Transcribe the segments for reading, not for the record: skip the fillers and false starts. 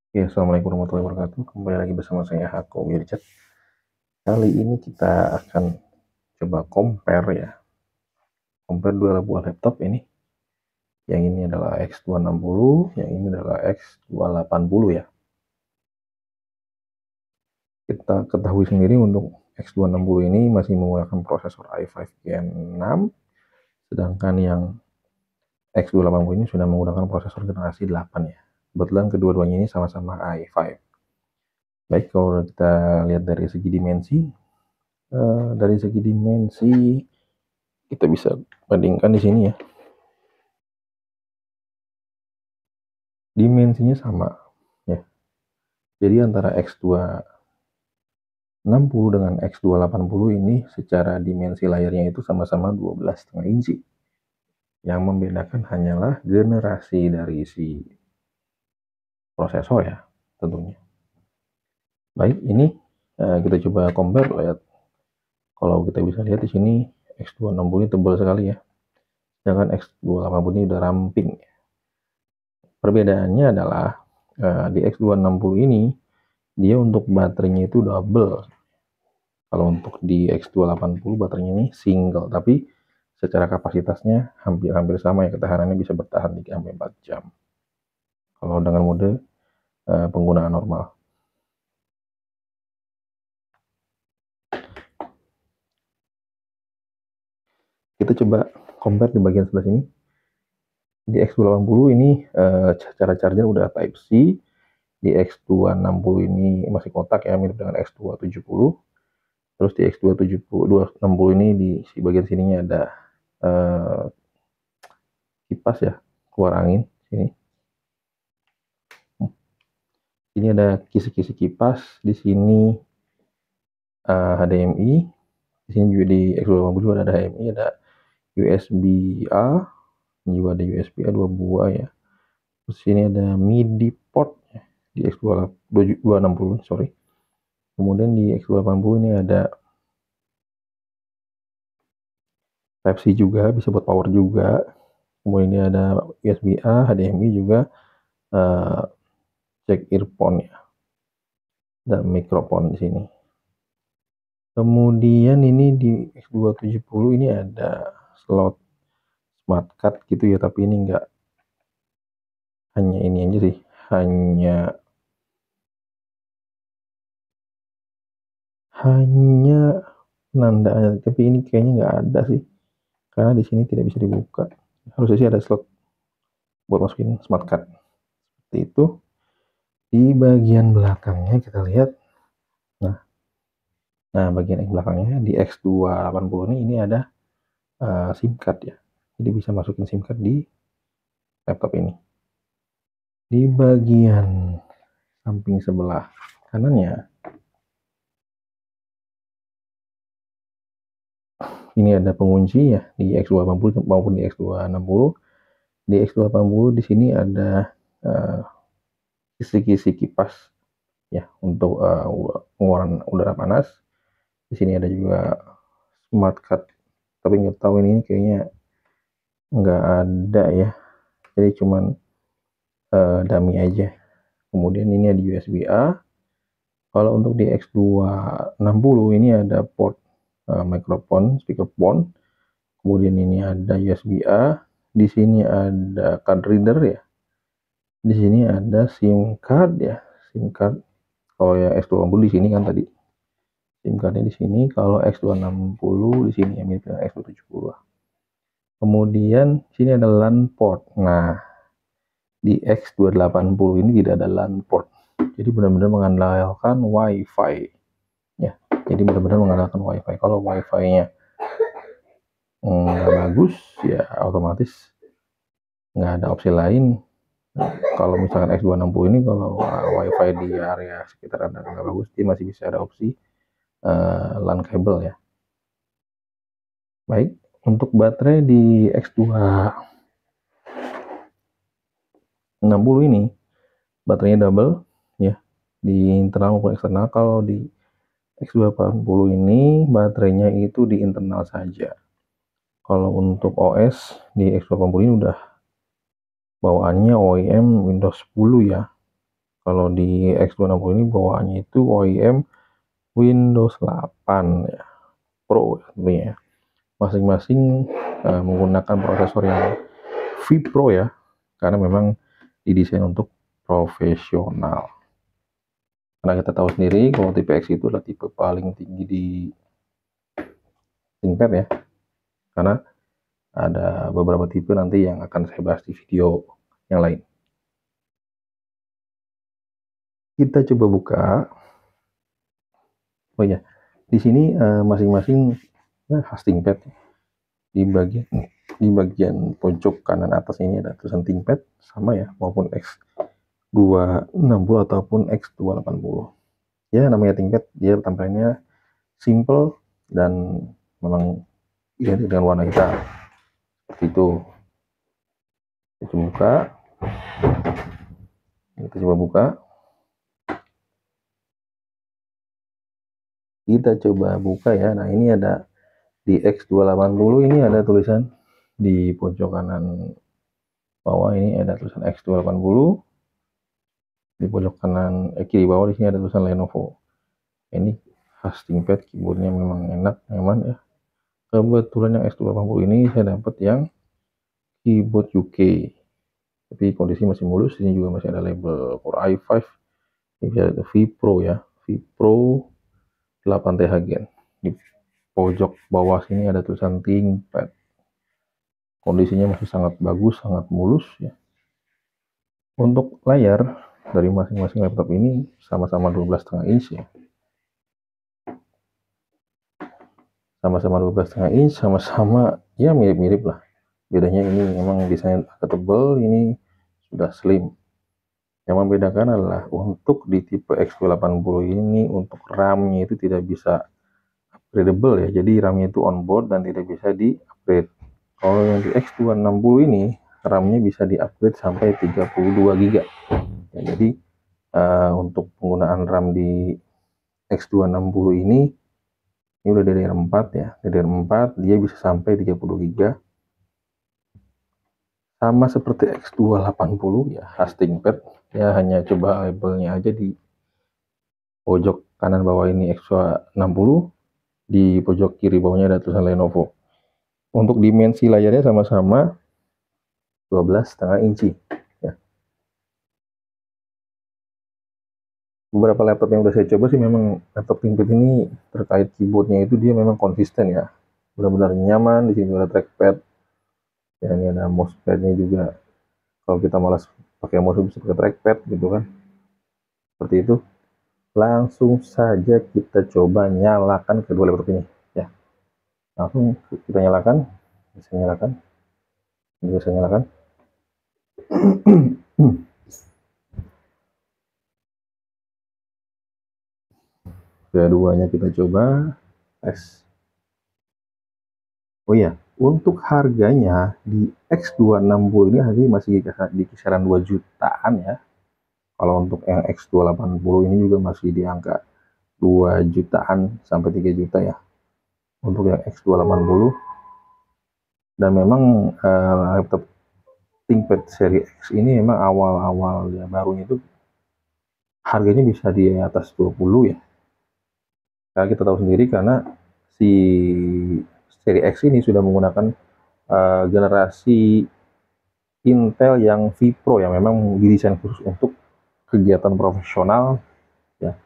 Ya, assalamualaikum warahmatullahi wabarakatuh. Kembali lagi bersama saya Hako Wirjat. Kali ini kita akan coba compare ya, compare dua buah laptop ini. Yang ini adalah X260, yang ini adalah X280 ya. Kita ketahui sendiri untuk X260 ini masih menggunakan prosesor i5 Gen 6, sedangkan yang X280 ini sudah menggunakan prosesor generasi 8 ya. Kebetulan kedua-duanya ini sama-sama i5. Baik, kalau kita lihat dari segi dimensi, kita bisa bandingkan di sini ya. Dimensinya sama ya. Jadi antara X260 dengan X280 ini secara dimensi layarnya itu sama-sama 12,5 inci. Yang membedakan hanyalah generasi dari si prosesor ya tentunya. Baik, ini kita coba compare, lihat. Kalau kita bisa lihat di sini X260 ini tebal sekali ya. Sedangkan X280 ini udah ramping. Perbedaannya adalah di X260 ini dia untuk baterainya itu double. Kalau untuk di X280 baterainya ini single, tapi secara kapasitasnya hampir sama ya, ketahanannya bisa bertahan 3-4 jam. Kalau dengan mode penggunaan normal. Kita coba compare di bagian sebelah sini. Di X280 ini cara charger udah Type C. Di X260 ini masih kotak ya, mirip dengan X270. Terus di X260 ini di bagian sininya ada kipas ya, keluar angin sini. Ini ada kisi-kisi kipas, di sini HDMI, di sini juga di X280 juga ada HDMI, ada USB-A, juga ada USB-A 2 buah ya. Terus sini ada MIDI port ya, di X260 sorry. Kemudian di X280 ini ada Type C juga, bisa buat power juga. Kemudian ini ada USB-A, HDMI juga, jack earphone ya, dan mikrofon di sini. Kemudian ini di X270 ini ada slot smart card gitu ya, tapi ini enggak, hanya ini aja sih, hanya penanda, tapi ini kayaknya nggak ada sih, karena di sini tidak bisa dibuka. Harusnya sih ada slot buat masukin smart card seperti itu. Di bagian belakangnya kita lihat, nah bagian belakangnya di X280 ini ada SIM card ya, jadi bisa masukin SIM card di laptop ini. Di bagian samping sebelah kanannya ini ada pengunci ya, di X280 maupun di X260. Di X280 di sini ada kisi-kisi kipas ya untuk pengeluaran udara panas. Di sini ada juga smart card, tapi nggak tahu ini kayaknya nggak ada ya, jadi cuman dummy aja. Kemudian ini ada USB-A. Kalau untuk di X260 ini ada port mikrofon, speakerphone. Kemudian ini ada USB-A. Di sini ada card reader ya. Di sini ada SIM card ya, SIM card. Kalau ya X260 di sini kan tadi SIM cardnya di sini. Kalau X260 di sini ya, mirip dengan X270. Kemudian sini ada LAN port. Nah, di X280 ini tidak ada LAN port. Jadi benar-benar mengandalkan WiFi ya. Jadi benar-benar mengandalkan WiFi. Kalau WiFi-nya nggak bagus ya, otomatis nggak ada opsi lain. Kalau misalkan X260 ini kalau WiFi di area sekitar Anda nggak bagus, dia masih bisa ada opsi LAN kabel ya. Baik, untuk baterai di X260 ini baterainya double ya, di internal maupun eksternal. Kalau di X280 ini baterainya itu di internal saja. Kalau untuk OS di X280 ini udah bawaannya OEM Windows 10 ya. Kalau di X260 ini bawaannya itu OEM Windows 8 ya, Pro tentunya ya. Masing-masing menggunakan prosesor yang vPro ya, karena memang didesain untuk profesional. Karena kita tahu sendiri kalau tipe X itu adalah tipe paling tinggi di ThinkPad ya, karena ada beberapa tipe nanti yang akan saya bahas di video yang lain. Kita coba buka. Oh ya, di sini masing-masing khas ThinkPad. Di bagian pojok kanan atas ini ada tulisan ThinkPad sama ya, maupun X260 ataupun X280. Ya, namanya ThinkPad, dia tampilannya simple dan memang identik dengan warna hitam. Seperti itu. Kita buka. Kita coba buka. Kita coba buka ya. Nah, ini ada di X280 ini ada tulisan di pojok kanan bawah, ini ada tulisan X280. Di pojok kanan kiri bawah di sini ada tulisan Lenovo. Ini khas ThinkPad, keyboardnya memang enak, nyaman ya. Kebetulan yang X280 ini saya dapat yang keyboard UK, tapi kondisi masih mulus. Ini juga masih ada label Core i5. Ini bisa ada vPro ya, vPro 8TH Gen. Di pojok bawah sini ada tulisan ThinkPad. Kondisinya masih sangat bagus, sangat mulus ya. Untuk layar dari masing-masing laptop ini sama-sama 12,5 inch ya. Sama-sama 12,5 inch, sama-sama ya mirip-mirip lah. Bedanya ini memang desain agak tebal, ini sudah slim. Yang membedakan adalah untuk di tipe X280 ini untuk RAM-nya itu tidak bisa upgradable ya. Jadi RAM-nya itu onboard dan tidak bisa di-upgrade. Kalau yang di X260 ini RAM-nya bisa di-upgrade sampai 32 GB. Ya, jadi untuk penggunaan RAM di X260 ini udah DDR4 ya. DDR4 dia bisa sampai 30 GB. Sama seperti X280 ya, khas ThinkPad ya, hanya coba labelnya aja di pojok kanan bawah ini X260, di pojok kiri bawahnya ada tulisan Lenovo. Untuk dimensi layarnya sama-sama 12,5 inci ya. Beberapa laptop yang udah saya coba sih memang laptop ThinkPad ini terkait keyboardnya itu dia memang konsisten ya, benar-benar nyaman. Di sini ada trackpad ya, ini ada mousepadnya juga. Kalau kita malas pakai mouse bisa pakai trackpad gitu kan, seperti itu. Langsung saja kita coba nyalakan kedua laptop ini ya. Langsung kita nyalakan, bisa nyalakan, bisa nyalakan. Keduanya kita coba tes. Oh iya, untuk harganya di X260 ini harganya masih di kisaran 2 jutaan ya. Kalau untuk yang X280 ini juga masih di angka 2 jutaan sampai 3 juta ya. Untuk yang X280, dan memang laptop ThinkPad seri X ini memang awal-awal ya barunya itu harganya bisa di atas 20 ya. Karena kita tahu sendiri karena si seri X ini sudah menggunakan generasi Intel yang vPro yang memang didesain khusus untuk kegiatan profesional ya,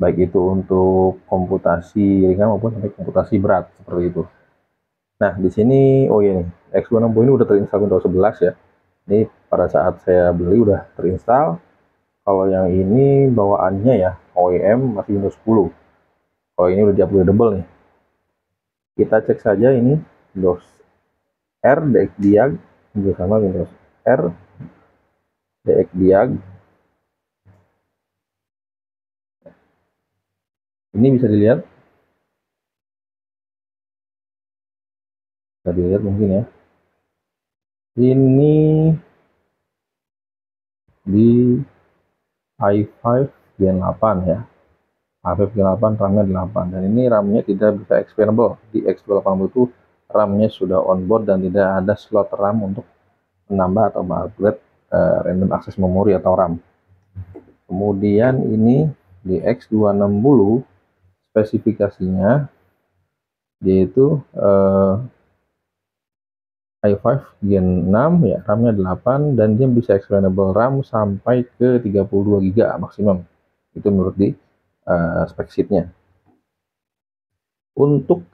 baik itu untuk komputasi ringan maupun sampai komputasi berat seperti itu. Nah, di sini oh iya nih, X260 ini udah terinstall Windows 11 ya. Ini pada saat saya beli udah terinstall. Kalau yang ini bawaannya ya OEM masih Windows 10. Kalau ini udah di-upgradable nih. Kita cek saja ini Windows R DX Diag bersama Windows R DX Diag. Ini bisa dilihat. Bisa dilihat mungkin ya. Ini di i5 Gen 8 ya. i5 Gen 8 RAM-nya 8, dan ini RAM-nya tidak bisa expandable. Di X280 itu RAM-nya sudah onboard dan tidak ada slot RAM untuk menambah atau mengupgrade random access memory atau RAM. Kemudian ini di X260 spesifikasinya yaitu i5 Gen 6 ya, RAM-nya 8 dan dia bisa expandable RAM sampai ke 32 GB maksimum. Itu menurut di spek sheet-nya. Untuk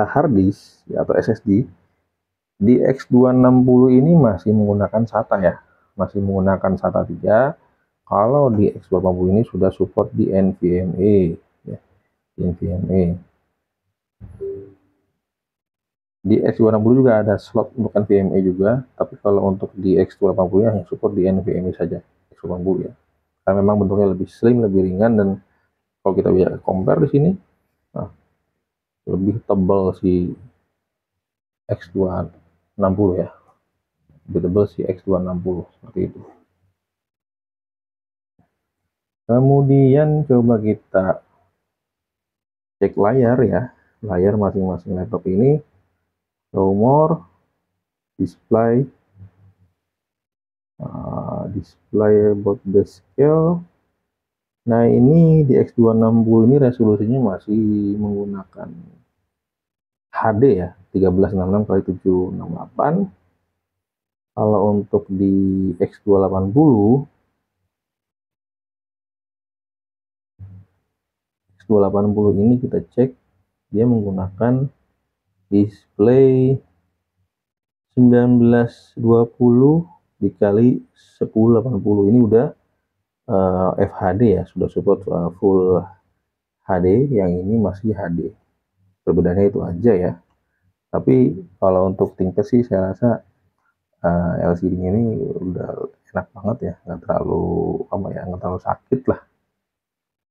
hard disk ya, atau SSD di X260 ini masih menggunakan SATA ya, masih menggunakan SATA 3. Kalau di X280 ini sudah support di NVMe ya, di NVMe. Di X260 juga ada slot untuk NVMe juga, tapi kalau untuk di X280 ya hanya support di NVMe saja, X280 ya. Karena memang bentuknya lebih slim, lebih ringan, dan kalau kita bisa compare di sini, nah, lebih tebal si X260 ya, lebih tebal si X260 seperti itu. Kemudian coba kita cek layar ya, layar masing-masing laptop ini. Show more, display, display about the scale. Nah, ini di X260 ini resolusinya masih menggunakan HD ya, 1366 x 768. Kalau untuk di X280 ini kita cek dia menggunakan display 1920 dikali 1080. Ini udah FHD ya, sudah support full HD. Yang ini masih HD, perbedaannya itu aja ya. Tapi kalau untuk ThinkPad sih saya rasa LCD ini udah enak banget ya, nggak terlalu nggak terlalu sakit lah.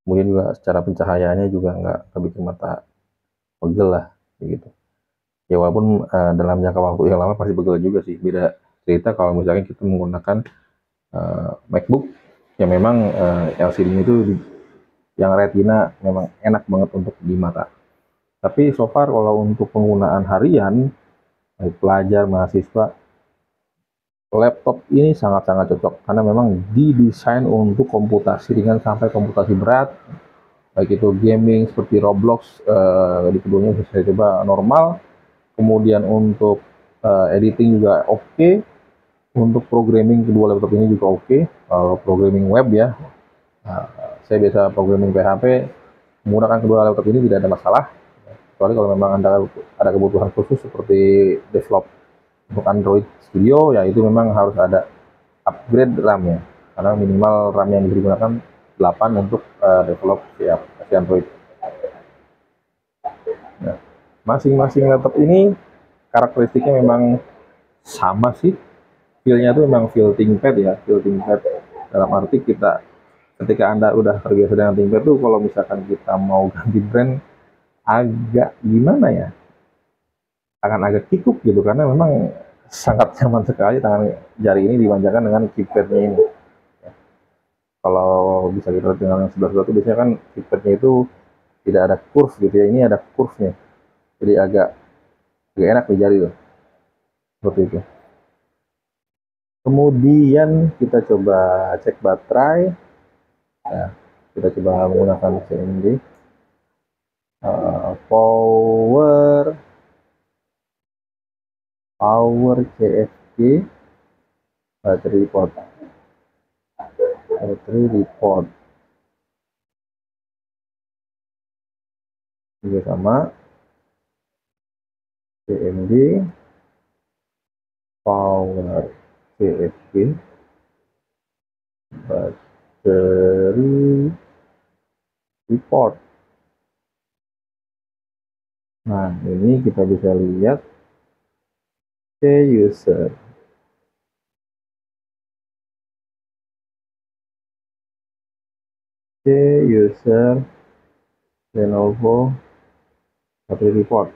Kemudian juga secara pencahayaannya juga nggak bikin mata pegel lah begitu ya, walaupun dalam jangka waktu yang lama pasti pegel juga sih. Beda cerita kalau misalnya kita menggunakan MacBook yang memang LCD itu yang Retina memang enak banget untuk di mata. Tapi so far kalau untuk penggunaan harian baik pelajar, mahasiswa, laptop ini sangat-sangat cocok karena memang didesain untuk komputasi ringan sampai komputasi berat, baik itu gaming seperti Roblox. Di keduanya bisa coba normal. Kemudian untuk editing juga oke. Untuk programming kedua laptop ini juga oke. Kalau programming web ya, saya biasa programming PHP menggunakan kedua laptop ini tidak ada masalah. Kecuali kalau memang Anda ada kebutuhan khusus seperti develop untuk Android Studio, ya itu memang harus ada upgrade RAM-nya. Karena minimal RAM yang digunakan 8 untuk develop si Android. Nah, masing-masing laptop ini karakteristiknya memang sama sih. Feel-nya tuh memang feel ThinkPad ya, feel ThinkPad. Dalam arti ketika Anda udah terbiasa dengan ThinkPad tuh, kalau misalkan kita mau ganti brand agak gimana ya, akan agak kikuk gitu, karena memang sangat nyaman sekali tangan jari ini dimanjakan dengan keypadnya ini. Kalau bisa kita lihat dengan yang sebelah-sebelah itu biasanya kan keypadnya itu tidak ada curve gitu ya, ini ada curve-nya, jadi agak enak di jari tuh, seperti itu. Kemudian kita coba cek baterai. Nah, kita coba menggunakan CMD power CFD battery report juga sama. CMD power CFD battery report. Nah, ini kita bisa lihat user Lenovo battery report,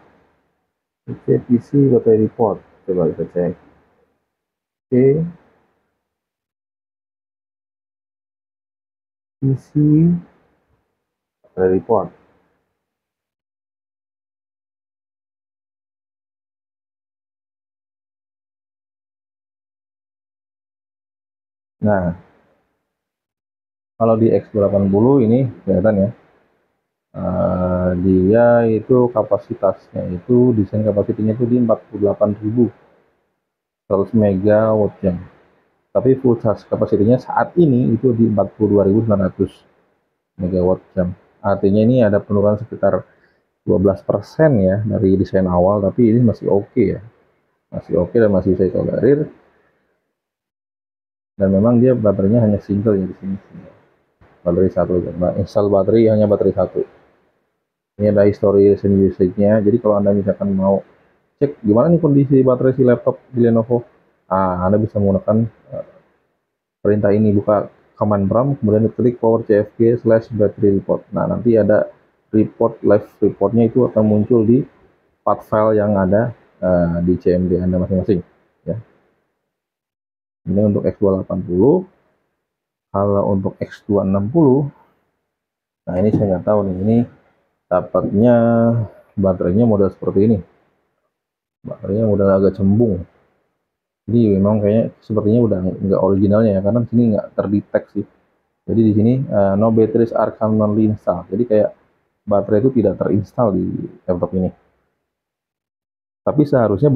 PC battery report. Coba kita cek PC battery report. Nah, Kalau di X280 ini kelihatan ya, dia itu kapasitasnya itu desain kapasitinya itu di 48.100 megawatt jam. Tapi full charge kapasitinya saat ini itu di 42.900 megawatt jam. Artinya ini ada penurunan sekitar 12% ya dari desain awal, tapi ini masih oke ya. Masih oke dan masih saya tolerir. Dan memang dia baterainya hanya single ya di sini. Baterai satu, install baterai hanya baterai satu. Ini ada history recent usage-nya. Jadi kalau Anda misalkan mau cek gimana nih kondisi baterai si laptop di Lenovo, Anda bisa menggunakan perintah ini, buka command prompt, kemudian klik power cfg/battery report. Nah, nanti ada report, live reportnya itu akan muncul di path file yang ada di CMD Anda masing-masing. Ya. Ini untuk X280. Kalau untuk X260, nah ini saya nggak tahu nih, ini dapatnya baterainya model seperti ini. Baterainya model agak cembung. Jadi memang kayaknya sepertinya udah nggak originalnya ya, karena di sini nggak terdeteksi. Jadi di sini no batteries are currently installed. Jadi kayak baterai itu tidak terinstall di laptop ini. Tapi seharusnya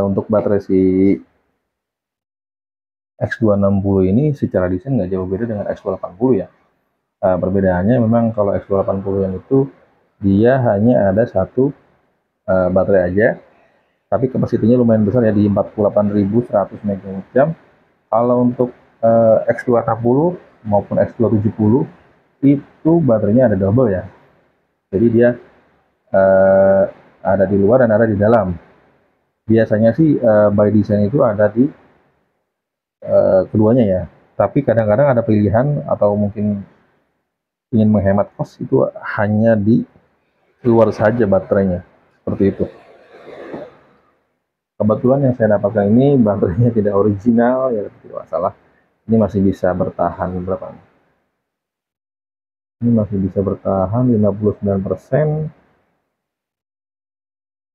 untuk baterai si X260 ini secara desain nggak jauh beda dengan X280 ya. Perbedaannya memang kalau X280 yang itu dia hanya ada satu baterai aja, tapi kapasitinya lumayan besar ya di 48.100 mAh. Kalau untuk X260 maupun X270 itu baterainya ada double ya. Jadi dia ada di luar dan ada di dalam. Biasanya sih by design itu ada di keduanya ya. Tapi kadang-kadang ada pilihan atau mungkin ingin menghemat kos itu hanya di luar saja baterainya. Seperti itu. Kebetulan yang saya dapatkan ini baterainya tidak original ya, tidak masalah. Ini masih bisa bertahan berapa? Ini masih bisa bertahan 59%.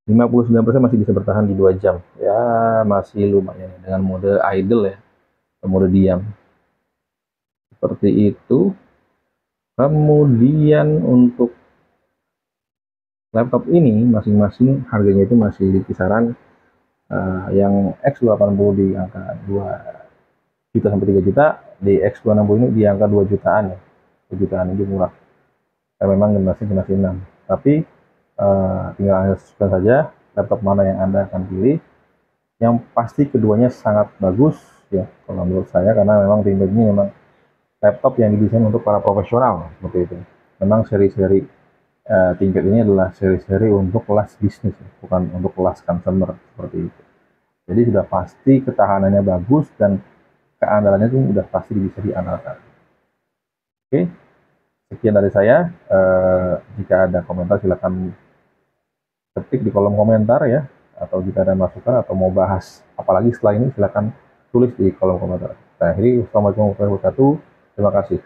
59% masih bisa bertahan di 2 jam. Ya, masih lumayan dengan mode idle ya, mode diam. Seperti itu. Kemudian untuk laptop ini masing-masing harganya itu masih di kisaran yang X280 di angka 2 juta sampai 3 juta, di X260 ini di angka 2 jutaan ya. 2 jutaan itu murah. Memang generasi 6. Tapi tinggal Anda sesuaikan saja laptop mana yang Anda akan pilih. Yang pasti keduanya sangat bagus ya kalau menurut saya, karena memang ThinkPad ini memang laptop yang didesain untuk para profesional seperti itu. Memang seri-seri ThinkPad ini adalah seri-seri untuk kelas bisnis, bukan untuk kelas consumer seperti itu. Jadi sudah pasti ketahanannya bagus dan keandalannya itu sudah pasti bisa diandalkan. Oke, sekian dari saya. Jika ada komentar silakan ketik di kolom komentar ya, atau jika ada masukan atau mau bahas apalagi setelah ini silakan tulis di kolom komentar. Nah, akhiri, wassalamualaikum warahmatullahi wabarakatuh. Terima kasih.